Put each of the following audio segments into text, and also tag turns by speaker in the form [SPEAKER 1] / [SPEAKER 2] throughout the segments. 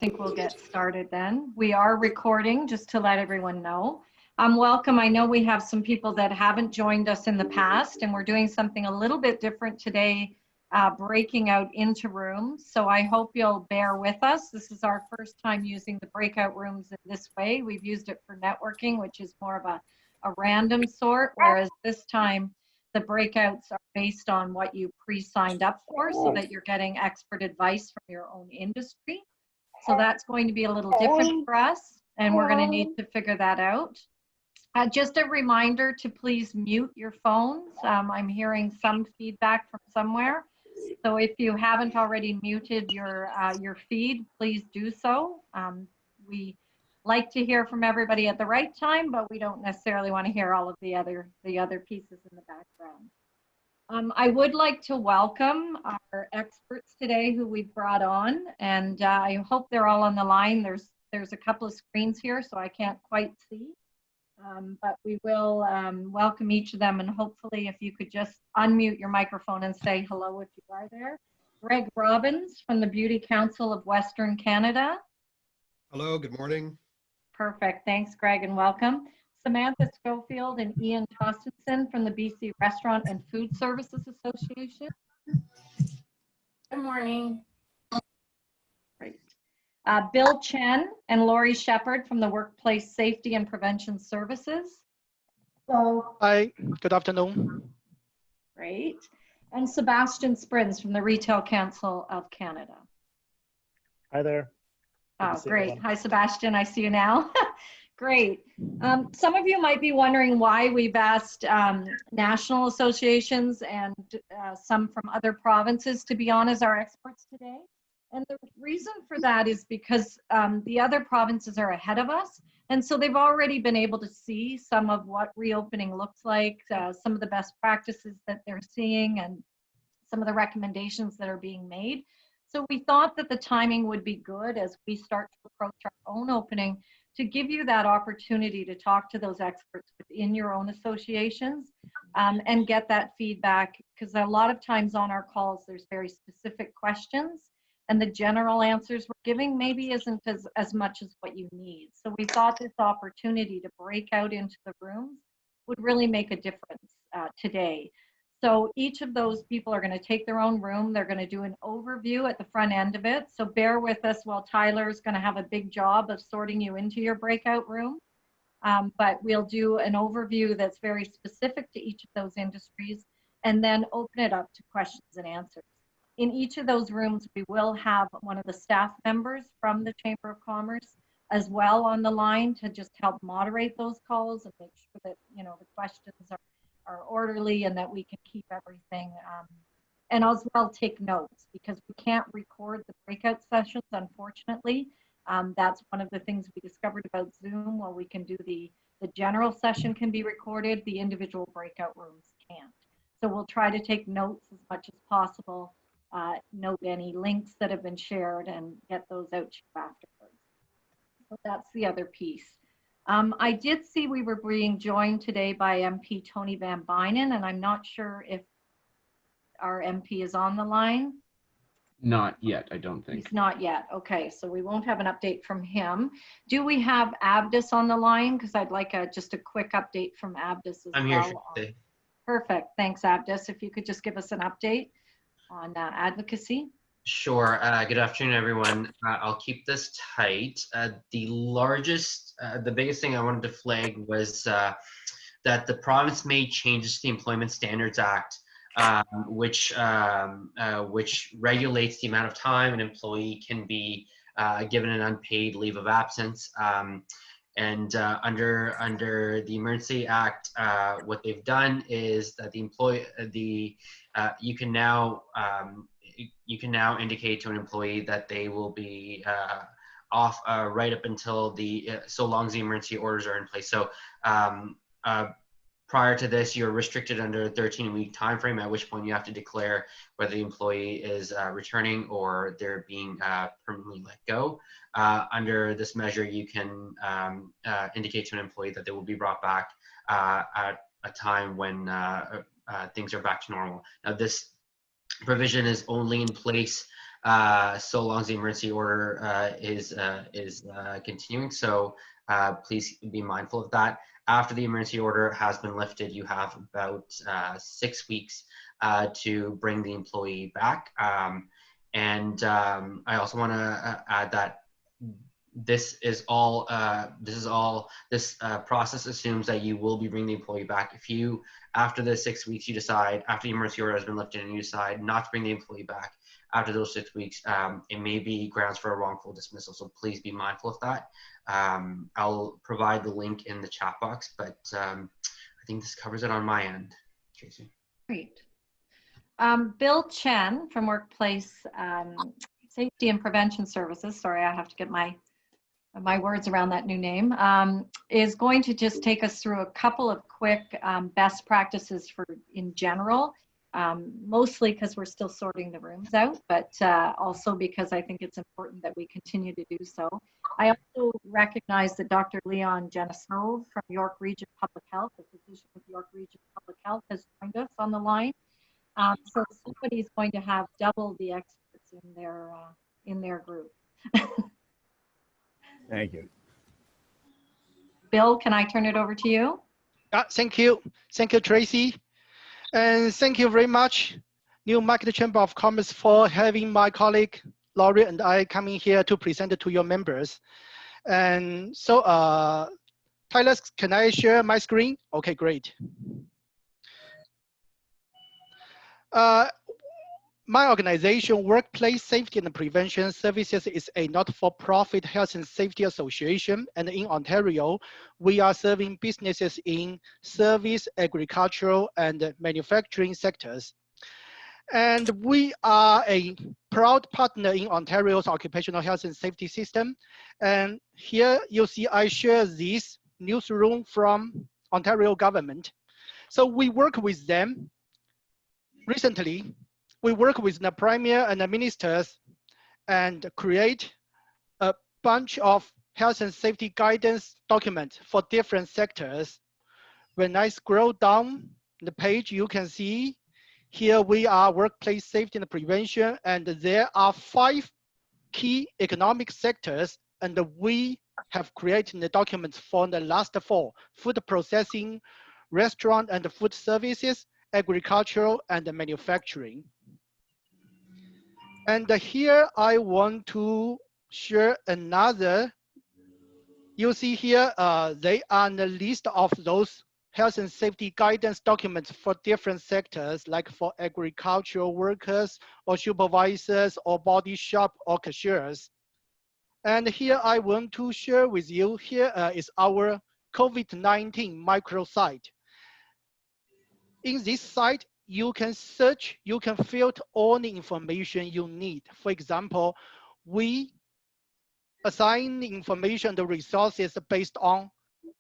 [SPEAKER 1] think we'll get started then. We are recording, just to let everyone know. Welcome. I know we have some people that haven't joined us in the past, and we're doing something a little bit different today, breaking out into rooms. So I hope you'll bear with us. This is our first time using the breakout rooms in this way. We've used it for networking, which is more of a random sort, whereas this time the breakouts are based on what you pre-signed up for, so that you're getting expert advice from your own industry. So that's going to be a little different for us, and we're going to need to figure that out. Just a reminder to please mute your phones. I'm hearing some feedback from somewhere. So if you haven't already muted your feed, please do so. We like to hear from everybody at the right time, but we don't necessarily want to hear all of the other pieces in the background. I would like to welcome our experts today who we've brought on, and I hope they're all on the line. There's a couple of screens here, so I can't quite see, but we will welcome each of them, and hopefully if you could just unmute your microphone and say hello if you are there. Greg Robbins from the Beauty Council of Western Canada.
[SPEAKER 2] Hello, good morning.
[SPEAKER 1] Perfect, thanks Greg, and welcome. Samantha Schofield and Ian Tostenson from the BC Restaurant and Food Services Association.
[SPEAKER 3] Good morning.
[SPEAKER 1] Great. Bill Chen and Lori Shepard from the Workplace Safety and Prevention Services.
[SPEAKER 3] Hello.
[SPEAKER 4] Hi, good afternoon.
[SPEAKER 1] Great. And Sebastian Sprins from the Retail Council of Canada.
[SPEAKER 5] Hi there.
[SPEAKER 1] Oh, great. Hi, Sebastian. I see you now. Great. Some of you might be wondering why we've asked national associations and some from other provinces to be on as our experts today. And the reason for that is because the other provinces are ahead of us. And so they've already been able to see some of what reopening looks like, some of the best practices that they're seeing, and some of the recommendations that are being made. So we thought that the timing would be good as we start to approach our own opening, to give you that opportunity to talk to those experts within your own associations and get that feedback, because a lot of times on our calls there's very specific questions, and the general answers we're giving maybe isn't as much as what you need. So we thought this opportunity to break out into the rooms would really make a difference today. So each of those people are going to take their own room. They're going to do an overview at the front end of it. So bear with us while Tyler's going to have a big job of sorting you into your breakout room. But we'll do an overview that's very specific to each of those industries, and then open it up to questions and answers. In each of those rooms, we will have one of the staff members from the Chamber of Commerce as well on the line to just help moderate those calls and make sure that, you know, the questions are orderly and that we can keep everything, and as well take notes, because we can't record the breakout sessions, unfortunately. That's one of the things we discovered about Zoom. While we can do the general session can be recorded, the individual breakout rooms can't. So we'll try to take notes as much as possible, note any links that have been shared, and get those out to you afterwards. So that's the other piece. I did see we were being joined today by MP Tony Van Bynen, and I'm not sure if our MP is on the line.
[SPEAKER 6] Not yet, I don't think.
[SPEAKER 1] He's not yet. Okay, so we won't have an update from him. Do we have Abdus on the line? Because I'd like just a quick update from Abdus as
[SPEAKER 7] I'm
[SPEAKER 1] well.
[SPEAKER 7] here today.
[SPEAKER 1] Perfect. Thanks, Abdus. If you could just give us an update on advocacy.
[SPEAKER 7] Sure. Good afternoon, everyone. I'll keep this tight. The biggest thing I wanted to flag was that the province made changes to the Employment Standards Act, which regulates the amount of time an employee can be given an unpaid leave of absence. And under the Emergency Act, what they've done is that you can now indicate to an employee that they will be off right up until so long as the emergency orders are in place. So prior to this, you're restricted under a 13-week time frame, at which point you have to declare whether the employee is returning or they're being permanently let go. Under this measure, you can indicate to an employee that they will be brought back at a time when things are back to normal. Now, this provision is only in place so long as the emergency order is continuing. So please be mindful of that. After the emergency order has been lifted, you have about 6 weeks to bring the employee back. I also want to add that this process assumes that you will be bringing the employee back. If you, after the 6 weeks, you decide, after the emergency order has been lifted and you decide not to bring the employee back after those 6 weeks, it may be grounds for a wrongful dismissal. So please be mindful of that. I'll provide the link in the chat box, but I think this covers it on my end. Tracy.
[SPEAKER 1] Great. Bill Chen from Workplace Safety and Prevention Services, sorry, I have to get my words around that new name, is going to just take us through a couple of quick best practices for in general, mostly because we're still sorting the rooms out, but also because I think it's important that we continue to do so. I also recognize that Dr. Leon Genesov from York Region Public Health, the physician with York Region Public Health, has joined us on the line. So somebody's going to have double the experts in their group.
[SPEAKER 5] Thank you.
[SPEAKER 1] Bill, can I turn it over to you?
[SPEAKER 4] Thank you. Thank you, Tracy. And thank you very much, Newmarket Chamber of Commerce, for having my colleague Laurie and I coming here to present it to your members. And so, Tyler, can I share my screen? Okay, great. My organization, Workplace Safety and Prevention Services, is a not-for-profit health and safety association. And in Ontario, we are serving businesses in service, agricultural, and manufacturing sectors. And we are a proud partner in Ontario's occupational health and safety system. And here you see I share this newsroom from Ontario government. So we work with them. Recently, we work with the premier and the ministers and create a bunch of health and safety guidance documents for different sectors. When I scroll down the page, you can see here we are workplace safety and prevention, and there are 5 key economic sectors, and we have created the documents for the last 4: food processing, restaurant and food services, agricultural, and manufacturing. And here I want to share another. You see here, they are the list of those health and safety guidance documents for different sectors, like for agricultural workers or supervisors or body shop or cashiers. And here I want to share with you, here is our COVID-19 microsite. In this site, you can search, you can filter all the information you need. For example, we assign information to resources based on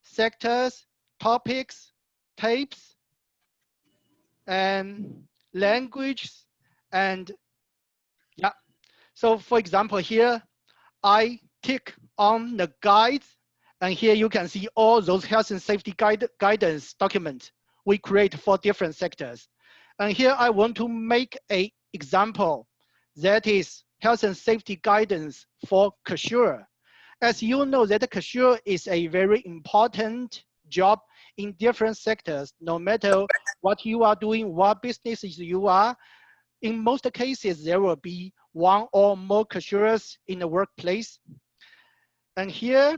[SPEAKER 4] sectors, topics, types, and languages, and yeah. So for example, here I tick on the guides, and here you can see all those health and safety guidance documents we create for different sectors. And here I want to make an example that is health and safety guidance for cashier. As you know, that cashier is a very important job in different sectors, no matter what you are doing, what businesses you are. In most cases, there will be 1 or more cashiers in the workplace. And here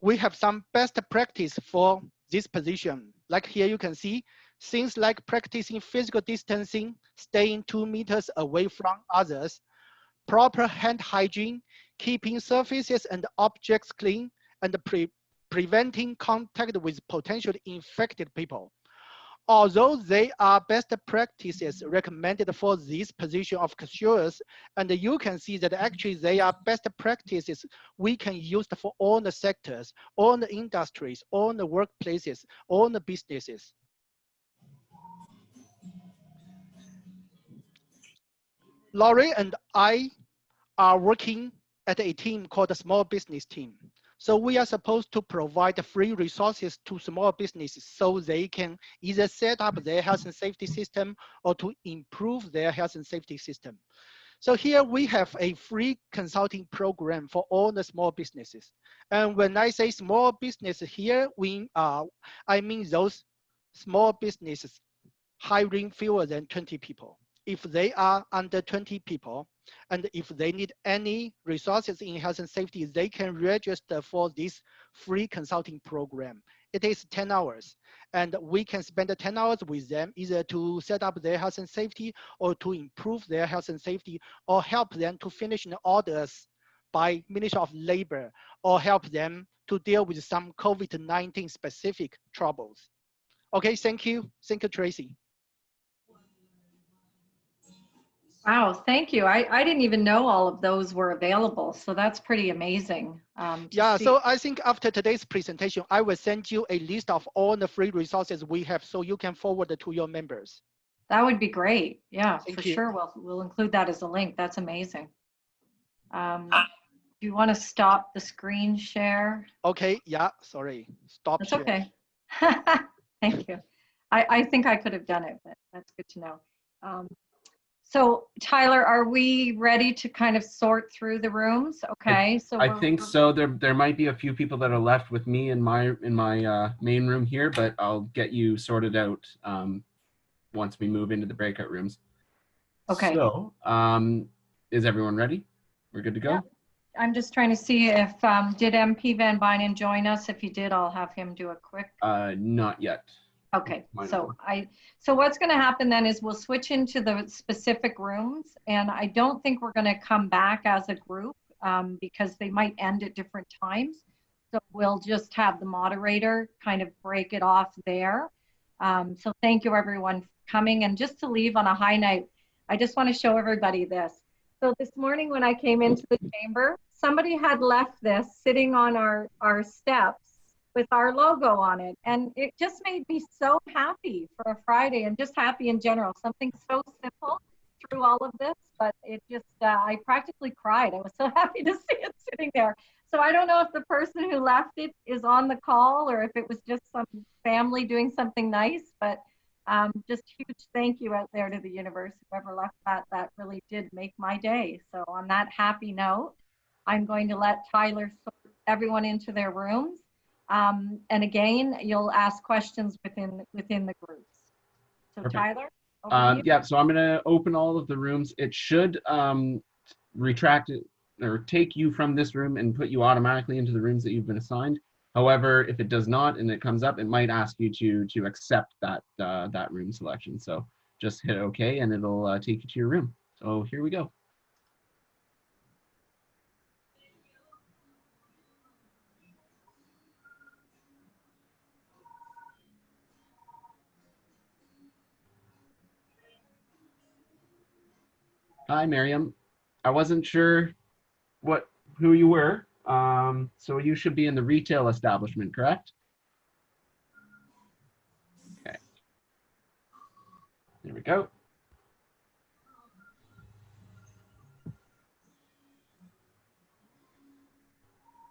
[SPEAKER 4] we have some best practice for this position. Like here you can see things like practicing physical distancing, staying 2 meters away from others, proper hand hygiene, keeping surfaces and objects clean, and preventing contact with potentially infected people. Although they are best practices recommended for this position of cashiers, and you can see that actually they are best practices we can use for all the sectors, all the industries, all the workplaces, all the businesses. Laurie and I are working at a team called the Small Business Team. So we are supposed to provide free resources to small businesses so they can either set up their health and safety system or to improve their health and safety system. So here we have a free consulting program for all the small businesses. And when I say small business here, I mean those small businesses hiring fewer than 20 people. If they are under 20 people, and if they need any resources in health and safety, they can register for this free consulting program. It is 10 hours, and we can spend the 10 hours with them either to set up their health and safety or to improve their health and safety or help them to finish the orders by Ministry of Labor or help them to deal with some COVID-19 specific troubles. Okay, thank you. Thank you, Tracy.
[SPEAKER 1] Wow, thank you. I didn't even know all of those were available, so that's pretty amazing.
[SPEAKER 4] Yeah,
[SPEAKER 1] See.
[SPEAKER 4] so I think after today's presentation, I will send you a list of all the free resources we have so you can forward it to your members.
[SPEAKER 1] That would be great. Yeah,
[SPEAKER 4] Thank
[SPEAKER 1] for
[SPEAKER 4] you.
[SPEAKER 1] sure. We'll include that as a link. That's amazing. Do you want to stop the screen share?
[SPEAKER 4] Okay, yeah, sorry. Stop
[SPEAKER 1] That's
[SPEAKER 4] share.
[SPEAKER 1] okay. Thank you. I think I could have done it, but that's good to know. So Tyler, are we ready to kind of sort through the rooms? Okay, so
[SPEAKER 6] I think so. There might be a few people that are left with me in my main room here, but I'll get you sorted out once we move into the breakout rooms.
[SPEAKER 1] Okay.
[SPEAKER 6] So, is everyone ready? We're good to go?
[SPEAKER 1] Yeah. I'm just trying to see if, did MP Van Bynen join us? If he did, I'll have him do a quick.
[SPEAKER 6] Not yet.
[SPEAKER 1] Okay, so what's going to happen then is we'll switch into the specific rooms, and I don't think we're going to come back as a group because they might end at different times. So we'll just have the moderator kind of break it off there. So thank you everyone for coming, and just to leave on a high note, I just want to show everybody this. So this morning when I came into the chamber, somebody had left this sitting on our steps with our logo on it. And it just made me so happy for a Friday and just happy in general. Something so simple through all of this, but it just, I practically cried. I was so happy to see it sitting there. So I don't know if the person who left it is on the call or if it was just some family doing something nice, but just huge thank you out there to the universe, whoever left that, that really did make my day. So on that happy note, I'm going to let Tyler sort everyone into their rooms. And again, you'll ask questions within the groups. So
[SPEAKER 6] Perfect.
[SPEAKER 1] Tyler, over to you.
[SPEAKER 6] Yeah, so I'm going to open all of the rooms. It should retract it or take you from this room and put you automatically into the rooms that you've been assigned. However, if it does not and it comes up, it might ask you to accept that room selection. So just hit OK and it'll take you to your room. So here we go. Hi, Miriam. I wasn't sure who you were. So you should be in the retail establishment, correct? Okay. There we go.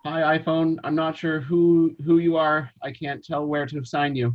[SPEAKER 6] Hi, iPhone. I'm not sure who you are. I can't tell where to assign you.